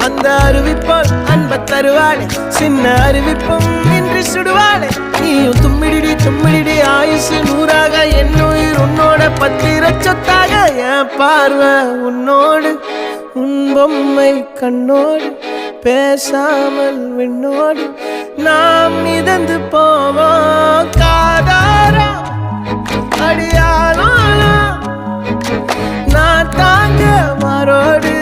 அந்த அறிவிப்போல் அன்ப தருவாளே சின்ன அறிவிப்பும் இன்று சுடுவாளே நீயும் தும்மிடி ஆயுசு நூறாக என் உயிர் உன்னோட பத்திர சொத்தாக என் பார்வை உன்னோடு உன் பொம்மை கண்ணோடு பேசாமல் விண்ணோடு நாம் மிதந்து போவோம் காதாரா அடியானாலும் நான் தாங்க மாறோடு